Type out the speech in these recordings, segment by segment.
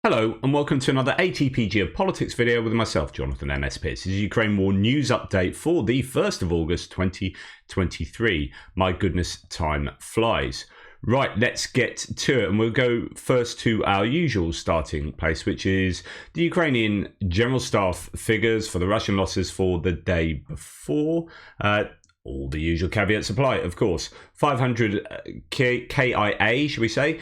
Hello and welcome to another ATP Geopolitics video with myself, Jonathan MS Pearce. This is Ukraine War News Update for the 1st of August 2023. My goodness, time flies. Right, let's get to it, and we'll go first to our usual starting place, which is the Ukrainian General Staff figures for the Russian losses for the day before. All the usual caveats apply, of course. 500 KIA, should we say,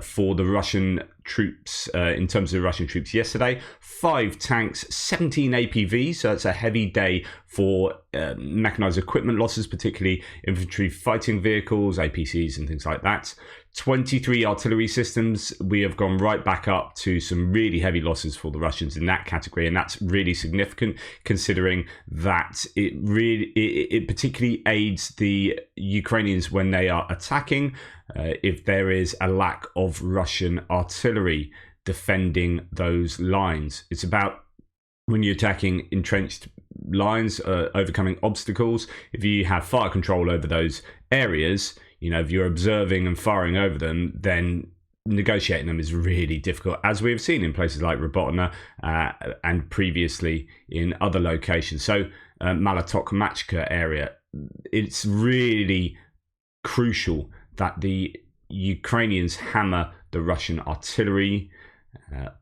for the Russian troops, in terms of the Russian troops yesterday. 5 tanks, 17 APVs, so that's a heavy day for mechanized equipment losses, particularly infantry fighting vehicles, APCs and things like that. 23 artillery systems. We have gone right back up to some really heavy losses for the Russians in that category, and that's really significant considering that it particularly aids the Ukrainians when they are attacking. If there is a lack of Russian artillery defending those lines, it's about when you're attacking entrenched lines, overcoming obstacles. If you have fire control over those areas, you know, if you're observing and firing over them, then negotiating them is really difficult, as we have seen in places like Robotyne and previously in other locations. So Malatok-Machka area, it's really crucial that the Ukrainians hammer the Russian artillery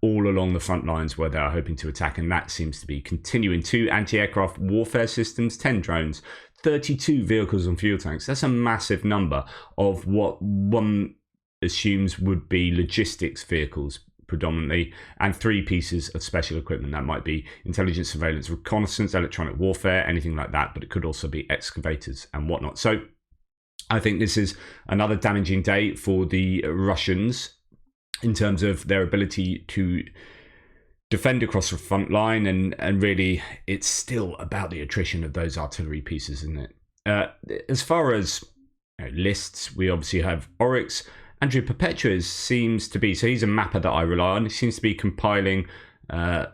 all along the front lines where they are hoping to attack, and that seems to be continuing. 2 anti-aircraft warfare systems, 10 drones, 32 vehicles and fuel tanks. That's a massive number of what one assumes would be logistics vehicles predominantly, and 3 pieces of special equipment. That might be intelligence, surveillance, reconnaissance, electronic warfare, anything like that, but it could also be excavators and whatnot. So I think this is another damaging day for the Russians in terms of their ability to defend across the front line, and really it's still about the attrition of those artillery pieces, isn't it? As far as lists, we obviously have Oryx. Andrew Perpetua seems to be, so he's a mapper that I rely on. He seems to be compiling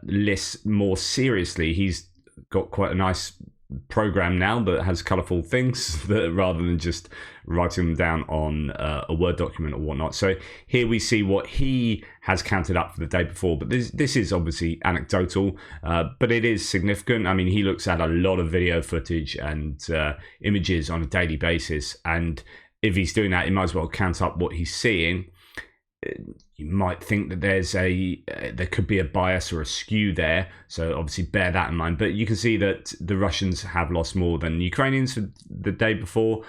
lists more seriously. He's got quite a nice program now that has colourful things that, rather than just writing them down on a Word document or whatnot. So here we see what he has counted up for the day before, but this is obviously anecdotal, but it is significant. I mean, he looks at a lot of video footage and images on a daily basis, and if he's doing that, he might as well count up what he's seeing. You might think that there could be a bias or a skew there, so obviously bear that in mind. But you can see that the Russians have lost more than Ukrainians for the day before.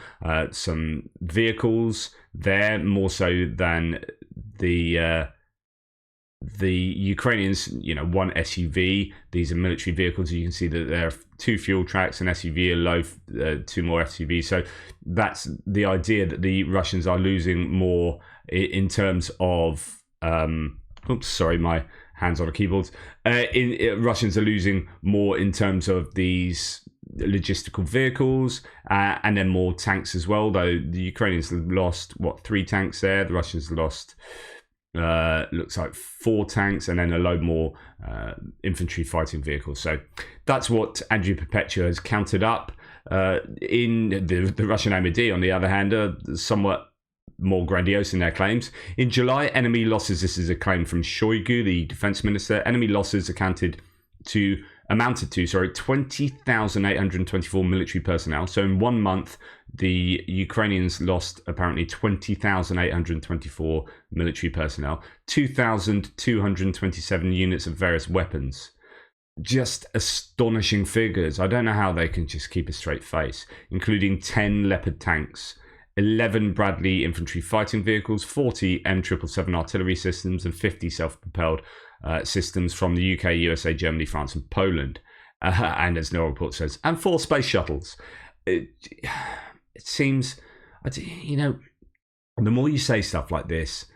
Some vehicles there, more so than the Ukrainians. You know, 1 SUV. These are military vehicles. You can see that there are 2 fuel tracks, an SUV, a low, 2 more SUVs. So that's the idea, that the Russians are losing more in terms of oops, sorry, my hands on a keyboard. Russians are losing more in terms of these logistical vehicles, and then more tanks as well, though the Ukrainians lost 3 tanks there. The Russians lost looks like 4 tanks, and then a load more infantry fighting vehicles. So that's what Andrew Perpetua has counted up. In the Russian MOD, on the other hand, are somewhat more grandiose in their claims. In July, enemy losses, this is a claim from Shoigu, the defense minister, enemy losses amounted to 20,824 military personnel. So in 1 month, the Ukrainians lost apparently 20,824 military personnel, 2,227 units of various weapons. Just astonishing figures. I don't know how they can just keep a straight face, including 10 Leopard tanks, 11 Bradley infantry fighting vehicles, 40 M777 artillery systems, and 50 self-propelled systems from the UK, USA, Germany, France, and Poland. And as no report says, and 4 space shuttles. It seems, you know, the more you say stuff like this,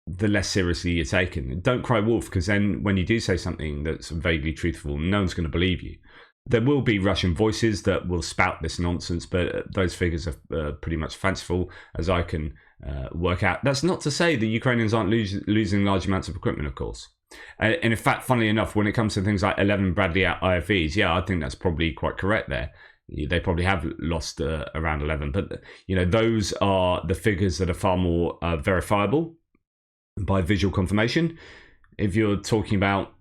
the less seriously you're taken. Don't cry wolf, because then when you do say something that's vaguely truthful, no one's going to believe you. There will be Russian voices that will spout this nonsense, but those figures are pretty much fanciful, as I can work out. That's not to say the Ukrainians aren't losing large amounts of equipment, of course. And in fact, funnily enough, when it comes to things like 11 Bradley IFVs, yeah, I think that's probably quite correct there. They probably have lost around 11, but you know, those are the figures that are far more verifiable by visual confirmation. if you're talking about,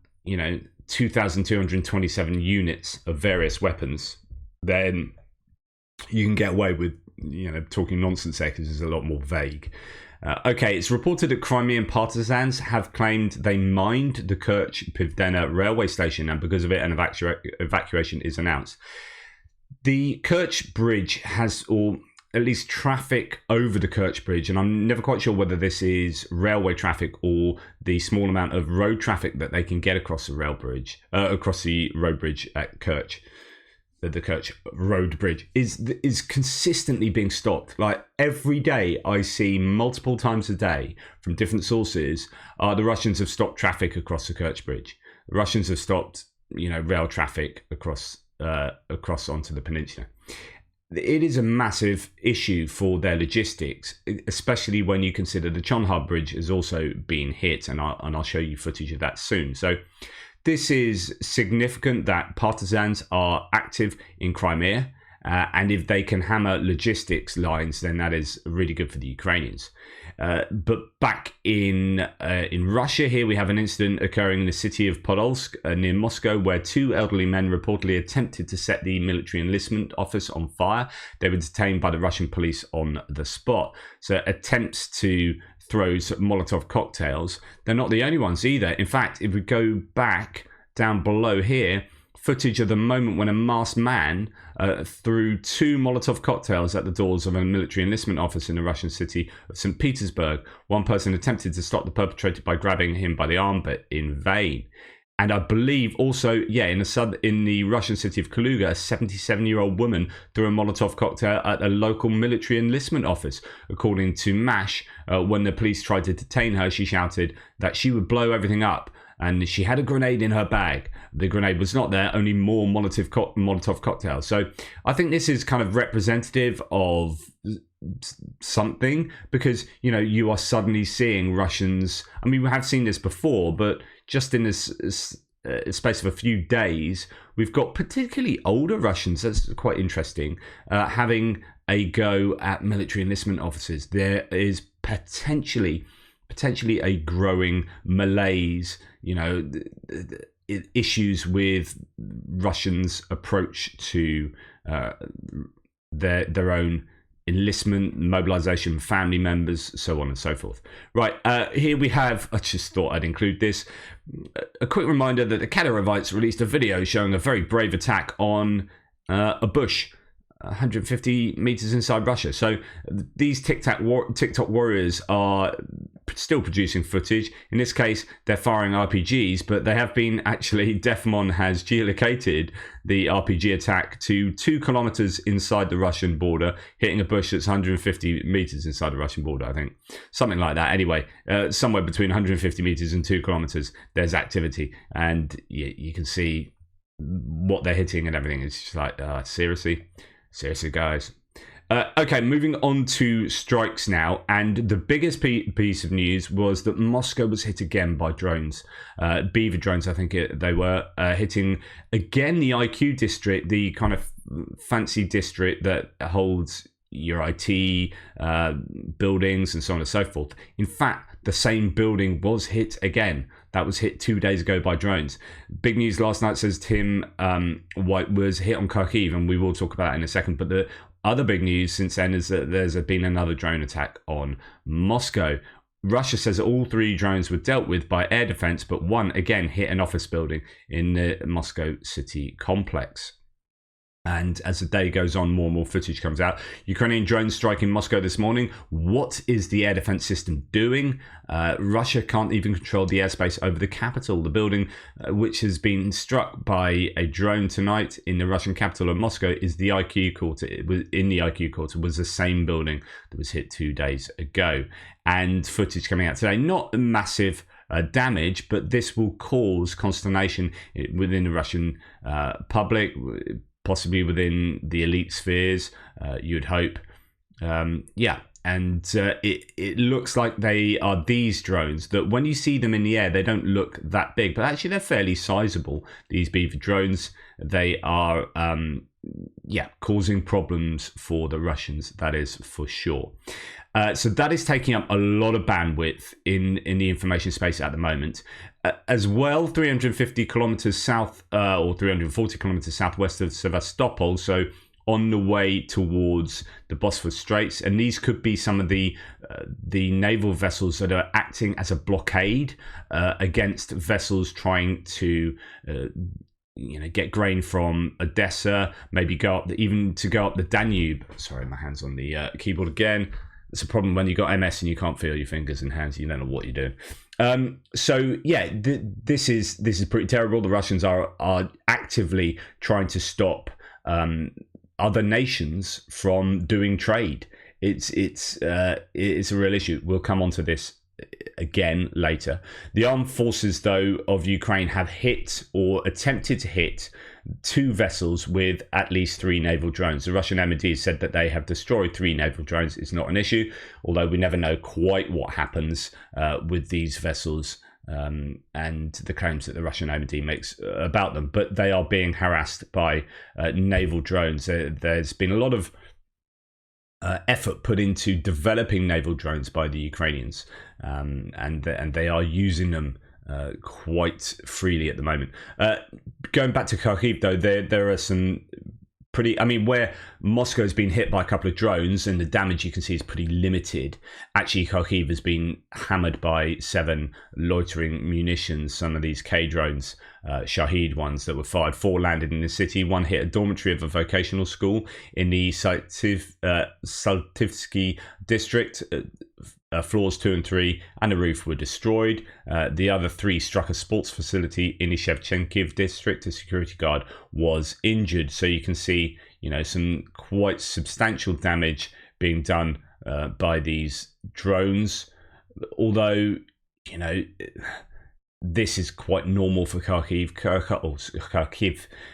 2,227 units of various weapons, then you can get away with, talking nonsense there because it's a lot more vague. Okay, it's reported that Crimean partisans have claimed they mined the Kerch-Pivdena railway station, and because of it, an evacuation is announced. The Kerch Bridge has, or at least traffic over the Kerch Bridge, and I'm never quite sure whether this is railway traffic or the small amount of road traffic that they can get across the road bridge at Kerch. The Kerch Road Bridge is consistently being stopped. Like every day, I see multiple times a day from different sources. The Russians have stopped traffic across the Kerch Bridge. The Russians have stopped, rail traffic across onto the peninsula. It is a massive issue for their logistics, especially when you consider the Chonhar Bridge has also been hit, and I'll show you footage of that soon. So this is significant that partisans are active in Crimea, and if they can hammer logistics lines, then that is really good for the Ukrainians. But back in Russia, here we have an incident occurring in the city of Podolsk near Moscow, where two elderly men reportedly attempted to set the military enlistment office on fire. They were detained by the Russian police on the spot. So attempts to throws Molotov cocktails. They're not the only ones either. In fact, if we go back down below here, footage of the moment when a masked man threw two Molotov cocktails at the doors of a military enlistment office in the Russian city of St. Petersburg. One person attempted to stop the perpetrator by grabbing him by the arm, but in vain. And I believe also, in the Russian city of Kaluga, a 77-year-old woman threw a Molotov cocktail at a local military enlistment office. According to MASH, when the police tried to detain her, she shouted that she would blow everything up, and she had a grenade in her bag. The grenade was not there, only more Molotov cocktails. So I think this is kind of representative of something, because, you are suddenly seeing Russians. I mean, we have seen this before, but just in this space of a few days, we've got particularly older Russians, that's quite interesting, having a go at military enlistment officers. There is potentially a growing malaise, issues with Russians' approach to their own enlistment, mobilization, family members, so on and so forth. Right, here we have, I just thought I'd include this, a quick reminder that the Kadyrovites released a video showing a very brave attack on a bush 150 meters inside Russia. So these TikTok warriors are still producing footage. In this case, they're firing RPGs, but they have been actually, Defmon has geolocated the RPG attack to 2 kilometers inside the Russian border, hitting a bush that's 150 meters inside the Russian border, I think. Something like that. Anyway, somewhere between 150 meters and 2 kilometers, there's activity. And you can see what they're hitting and everything. It's just like, seriously, guys. Okay, moving on to strikes now, and the biggest piece of news was that Moscow was hit again by drones. Beaver drones, I think they were hitting again the IQ district, the kind of fancy district that holds your IT buildings and so on and so forth. In fact, the same building was hit again. That was hit 2 days ago by drones. Big news last night, says Tim White, was hit on Kharkiv, and we will talk about it in a second. But the other big news since then is that there's been another drone attack on Moscow. Russia says all 3 drones were dealt with by air defense, but one again hit an office building in the Moscow city complex. And as the day goes on, more and more footage comes out. Ukrainian drones striking Moscow this morning. What is the air defense system doing? Russia can't even control the airspace over the capital. The building which has been struck by a drone tonight in the Russian capital of Moscow is the IQ quarter. It was in the IQ quarter was the same building that was hit 2 days ago. And footage coming out today, not massive damage, but this will cause consternation within the Russian public, possibly within the elite spheres, you'd hope. And it looks like they are these drones that when you see them in the air, they don't look that big, but actually they're fairly sizable. These Beaver drones, they are, causing problems for the Russians, that is for sure. So that is taking up a lot of bandwidth in the information space at the moment. as well, 350 kilometers south or 340 kilometers southwest of Sevastopol, so on the way towards the Bosphorus Straits. And these could be some of the naval vessels that are acting as a blockade against vessels trying to get grain from Odessa, maybe go up the Danube. Sorry, my hand's on the keyboard again. It's a problem when you got MS and you can't feel your fingers and hands. You don't know what you're doing. This is pretty terrible. The Russians are actively trying to stop other nations from doing trade. It's a real issue. We'll come on to this again later. The armed forces, though, of Ukraine have hit or attempted to hit 2 vessels with at least 3 naval drones. The Russian MOD said that they have destroyed 3 naval drones. It's not an issue, although we never know quite what happens with these vessels and the claims that the Russian MOD makes about them. But they are being harassed by naval drones. There's been a lot of effort put into developing naval drones by the Ukrainians, and they are using them quite freely at the moment. Going back to Kharkiv, though, there are some pretty, where Moscow's been hit by a couple of drones and the damage you can see is pretty limited. Actually, Kharkiv has been hammered by 7 loitering munitions. Some of these K drones, Shahid ones that were fired, 4 landed in the city. 1 hit a dormitory of a vocational school in the Saltivsky district. Floors 2 and 3 and the roof were destroyed. The other 3 struck a sports facility in the Shevchenkiv district. A security guard was injured. So you can see, some quite substantial damage being done by these drones. Although, this is quite normal for Kharkiv,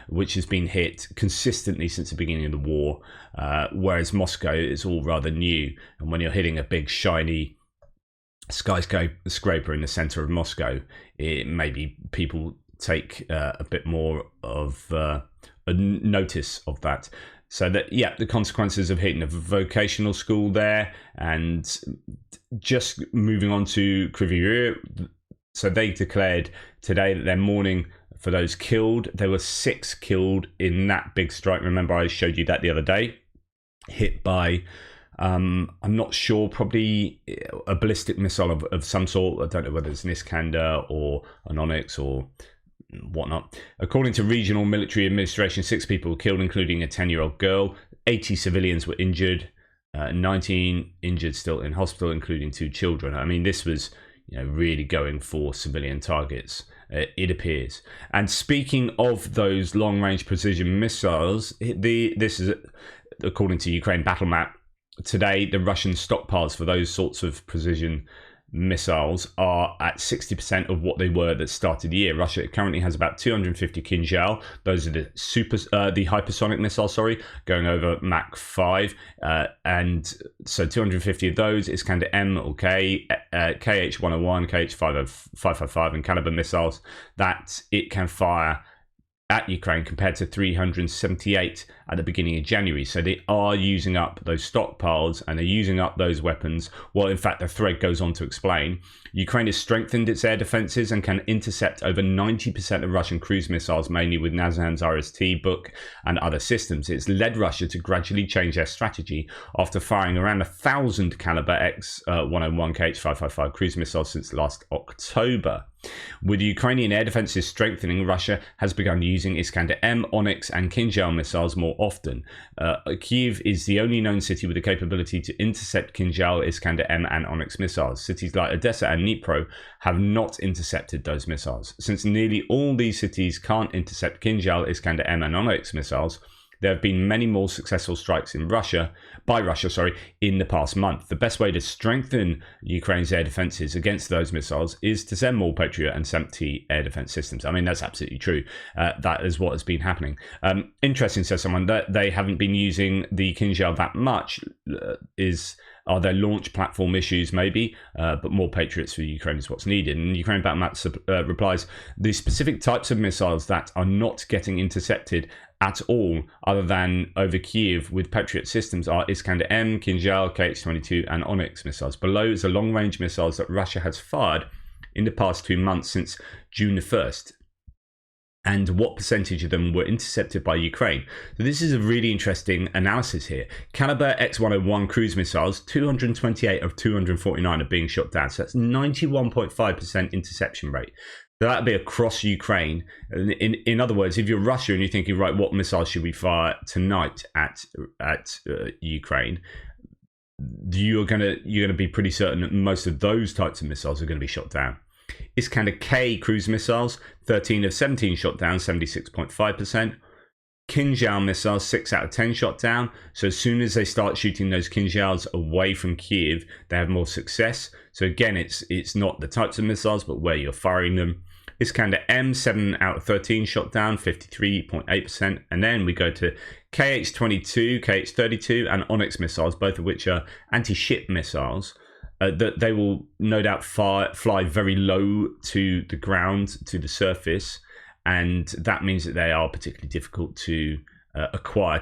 which has been hit consistently since the beginning of the war, whereas Moscow is all rather new. And when you're hitting a big shiny skyscraper in the center of Moscow, maybe people take a bit more of a notice of that. So that, the consequences of hitting a vocational school there. And just moving on to Kryvyi Rih. So they declared today that they're mourning for those killed. There were 6 killed in that big strike. Remember, I showed you that the other day. Hit by, I'm not sure, probably a ballistic missile of some sort. I don't know whether it's an Iskander or an Onyx or whatnot. According to regional military administration, 6 people were killed, including a 10-year-old girl. 80 civilians were injured. 19 injured still in hospital, including 2 children. This was really going for civilian targets, it appears. And speaking of those long-range precision missiles, this is according to Ukraine Battle Map. Today, the Russian stockpiles for those sorts of precision missiles are at 60% of what they were at the start of the year. Russia currently has about 250 Kinzhal. Those are the hypersonic missiles, going over Mach 5. And so 250 of those is kind of M or K, KH-101, KH-555 and caliber missiles that it can fire at Ukraine, compared to 378 at the beginning of January. So they are using up those stockpiles and they're using up those weapons. Well, in fact, the thread goes on to explain Ukraine has strengthened its air defenses and can intercept over 90% of Russian cruise missiles, mainly with Natanz RST, Buk and other systems. It's led Russia to gradually change their strategy after firing around 1,000 caliber X-101 KH-555 cruise missiles since last October. With the Ukrainian air defenses strengthening, Russia has begun using Iskander-M, Onyx and Kinzhal missiles more often. Kyiv is the only known city with the capability to intercept Kinzhal, Iskander-M and Onyx missiles. Cities like Odessa and Dnipro have not intercepted those missiles. Since nearly all these cities can't intercept Kinzhal, Iskander-M and Onyx missiles, there have been many more successful strikes in Russia in the past month. The best way to strengthen Ukraine's air defenses against those missiles is to send more Patriot and SAMP-T air defense systems. That's absolutely true. That is what has been happening. Interesting, says someone, that they haven't been using the Kinzhal that much. Are there launch platform issues? Maybe, but more Patriots for Ukraine is what's needed. And Ukraine Battle Map replies, the specific types of missiles that are not getting intercepted at all, other than over Kyiv with Patriot systems, are Iskander-M, Kinzhal, KH-22 and Onyx missiles. Below is the long-range missiles that Russia has fired in the past 2 months since June the 1st, and what percentage of them were intercepted by Ukraine. So this is a really interesting analysis here. Caliber X-101 cruise missiles, 228 of 249 are being shot down. So that's 91.5% interception rate. So that would be across Ukraine. In other words, if you're Russia and you're thinking, right, what missiles should we fire tonight at Ukraine? You're gonna be pretty certain that most of those types of missiles are going to be shot down. Iskander-K cruise missiles, 13 of 17 shot down, 76.5%. Kinzhal missiles, 6 out of 10 shot down. So as soon as they start shooting those Kinzhals away from Kiev, they have more success. So again, it's not the types of missiles, but where you're firing them. Iskander-M, 7 out of 13 shot down, 53.8%. And then we go to KH-22, KH-32, and Onyx missiles, both of which are anti-ship missiles. That they will no doubt fly very low to the ground, to the surface, and that means that they are particularly difficult to acquire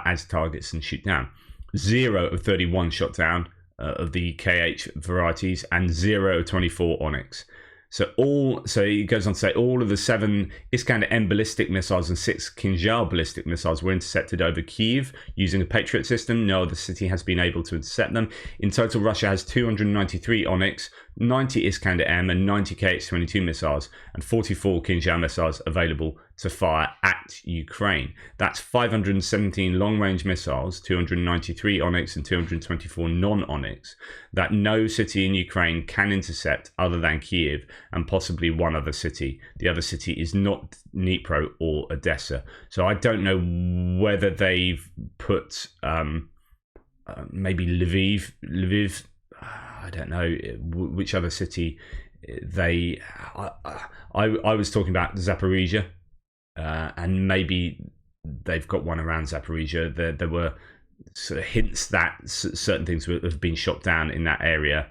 as targets and shoot down. 0 of 31 shot down of the KH varieties, and 0 of 24 Onyx. So it goes on to say all of the 7 Iskander-M ballistic missiles and 6 Kinzhal ballistic missiles were intercepted over Kyiv using a Patriot system. No other city has been able to intercept them. In total, Russia has 293 Onyx, 90 Iskander-M and 90 KH-22 missiles, and 44 Kinzhal missiles available to fire at Ukraine. That's 517 long-range missiles, 293 Onyx and 224 non-Onyx, that no city in Ukraine can intercept other than Kyiv and possibly one other city. The other city is not Dnipro or Odessa. So I don't know whether they've put maybe Lviv. I don't know which other city they. I was talking about Zaporizhia, and maybe they've got one around Zaporizhia. There were sort of hints that certain things have been shot down in that area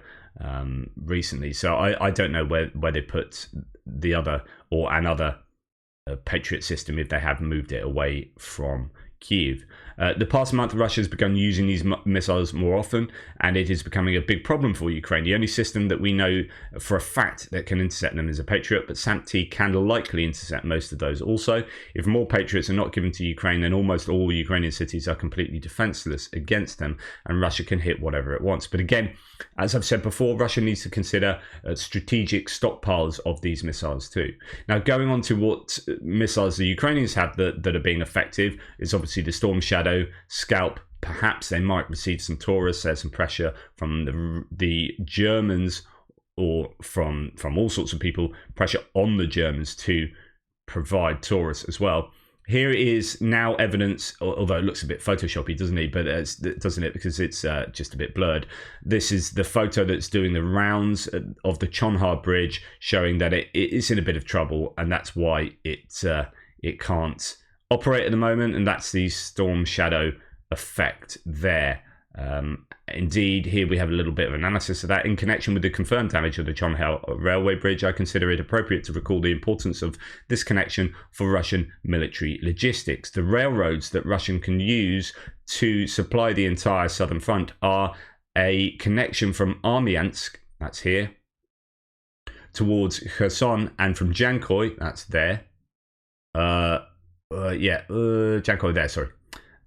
recently. So I don't know where they put the other or another Patriot system if they have moved it away from Kyiv. The past month, Russia has begun using these missiles more often, and it is becoming a big problem for Ukraine. The only system that we know for a fact that can intercept them is a Patriot, but SAMP-T can likely intercept most of those also. If more Patriots are not given to Ukraine, then almost all Ukrainian cities are completely defenseless against them, and Russia can hit whatever it wants. But again, as I've said before, Russia needs to consider strategic stockpiles of these missiles too. Now, going on to what missiles the Ukrainians have that are being effective is obviously the Storm Shadow, Scalp. Perhaps they might receive some Taurus. There's some pressure from the Germans or from all sorts of people, pressure on the Germans to provide Taurus as well. Here is now evidence, although it looks a bit photoshoppy, doesn't it? But doesn't it? Because it's just a bit blurred. This is the photo that's doing the rounds of the Chonhar Bridge, showing that it is in a bit of trouble, and that's why it can't operate at the moment, and that's the Storm Shadow effect there. Indeed, here we have a little bit of analysis of that. In connection with the confirmed damage of the Chonhar railway bridge, I consider it appropriate to recall the importance of this connection for Russian military logistics. The railroads that Russia can use to supply the entire southern front are a connection from Armyansk, that's here, towards Kherson, and from Jankoy, that's there. Jankoy there, sorry.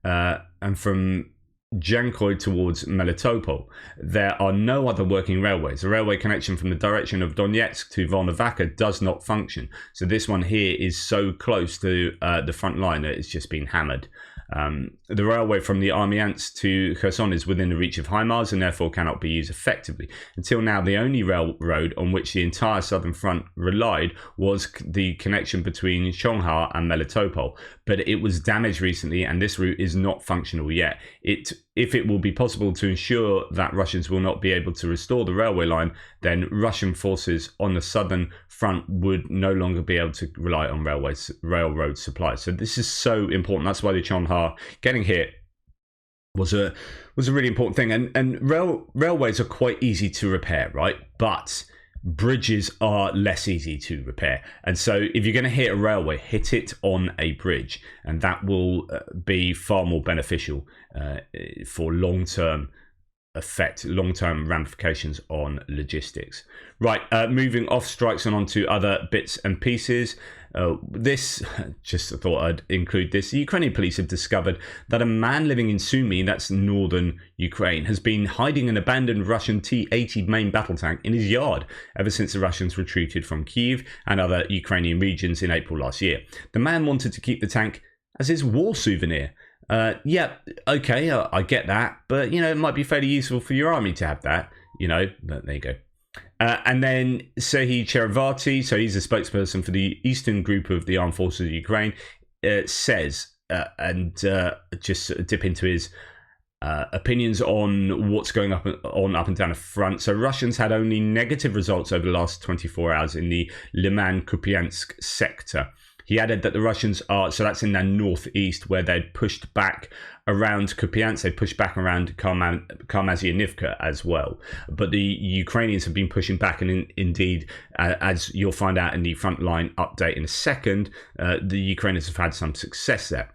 And from Jankoy towards Melitopol, there are no other working railways. The railway connection from the direction of Donetsk to Volnovakha does not function. So this one here is so close to the front line that it's just been hammered. The railway from the Armyansk to Kherson is within the reach of HIMARS and therefore cannot be used effectively. Until now, the only railroad on which the entire southern front relied was the connection between Chonhar and Melitopol, but it was damaged recently and this route is not functional yet. If it will be possible to ensure that Russians will not be able to restore the railway line, then Russian forces on the southern front would no longer be able to rely on railroad supplies. So this is so important. That's why the Chonhar getting hit was a really important thing. And railways are quite easy to repair, right? But bridges are less easy to repair. And so if you're going to hit a railway, hit it on a bridge, and that will be far more beneficial for long-term affect long-term ramifications on logistics. Right, moving off strikes and onto other bits and pieces. This, just thought I'd include this. The Ukrainian police have discovered that a man living in Sumy, that's northern Ukraine, has been hiding an abandoned Russian T-80 main battle tank in his yard ever since the Russians retreated from Kyiv and other Ukrainian regions in April last year. The man wanted to keep the tank as his war souvenir. Yeah, okay, I get that, but, it might be fairly useful for your army to have that, but there you go. And then Serhiy Cherevati, so he's a spokesperson for the Eastern Group of the Armed Forces of Ukraine, says, just sort of dip into his opinions on what's going up and down the front. So Russians had only negative results over the last 24 hours in the Liman-Kupiansk sector. He added that the Russians are, so that's in the northeast where they'd pushed back around Kupiansk, they pushed back around Karmazianivka as well. But the Ukrainians have been pushing back, and indeed, as you'll find out in the frontline update in a second, the Ukrainians have had some success there.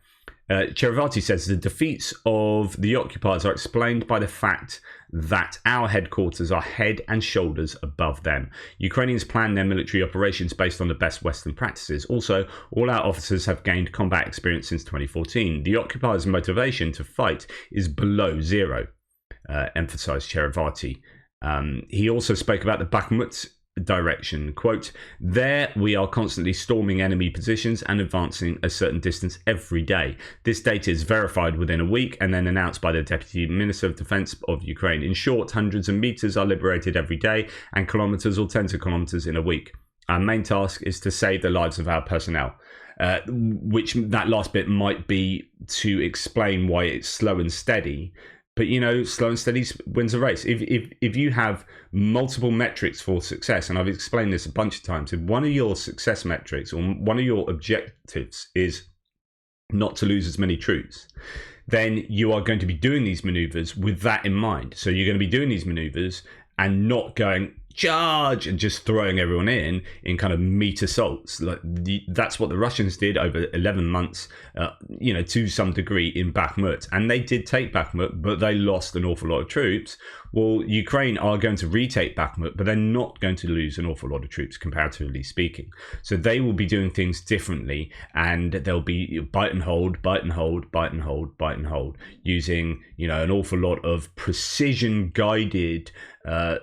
Cherevati says the defeats of the occupiers are explained by the fact that our headquarters are head and shoulders above them. Ukrainians plan their military operations based on the best Western practices. Also, all our officers have gained combat experience since 2014. The occupiers' motivation to fight is below zero, emphasised Cherevati. He also spoke about the Bakhmut direction. Quote, there we are constantly storming enemy positions and advancing a certain distance every day. This data is verified within a week and then announced by the Deputy Minister of Defense of Ukraine. In short, hundreds of meters are liberated every day and kilometers or tens of kilometers in a week. Our main task is to save the lives of our personnel. Which that last bit might be to explain why it's slow and steady. But, slow and steady wins a race. If you have multiple metrics for success, and I've explained this a bunch of times, if one of your success metrics or one of your objectives is not to lose as many troops, then you are going to be doing these maneuvers with that in mind. So you're going to be doing these maneuvers and not going charge and just throwing everyone in kind of meat assaults. That's what the Russians did over 11 months, to some degree in Bakhmut. And they did take Bakhmut, but they lost an awful lot of troops. Well, Ukraine are going to retake Bakhmut, but they're not going to lose an awful lot of troops, comparatively speaking. So they will be doing things differently, and they'll be bite and hold, bite and hold, bite and hold, bite and hold, using, an awful lot of precision-guided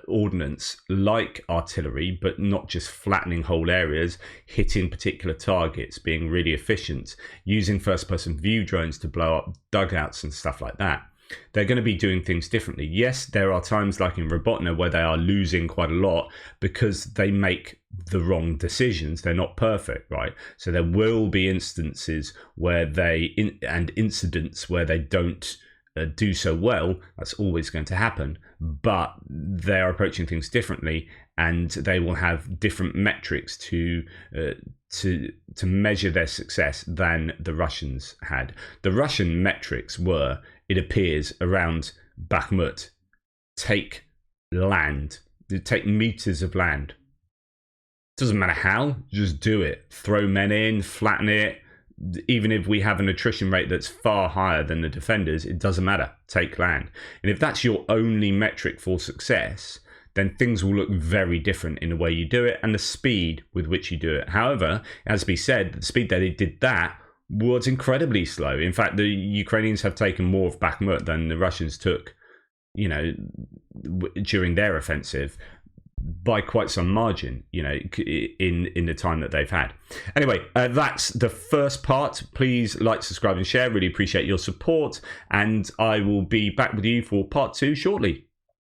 ordnance like artillery, but not just flattening whole areas, hitting particular targets, being really efficient, using first-person view drones to blow up dugouts and stuff like that. They're going to be doing things differently. Yes, there are times like in Robotna where they are losing quite a lot because they make the wrong decisions. They're not perfect, right? So there will be instances where incidents where they don't do so well. That's always going to happen, but they are approaching things differently, and they will have different metrics to measure their success than the Russians had. The Russian metrics were, it appears, around Bakhmut, take land, take meters of land. Doesn't matter how, just do it. Throw men in, flatten it. Even if we have an attrition rate that's far higher than the defenders, it doesn't matter. Take land. And if that's your only metric for success, then things will look very different in the way you do it and the speed with which you do it. However, as we said, the speed that they did that was incredibly slow. In fact, the Ukrainians have taken more of Bakhmut than the Russians took, during their offensive, by quite some margin, in the time that they've had. Anyway, that's the first part. Please like, subscribe and share. Really appreciate your support, and I will be back with you for part 2 shortly.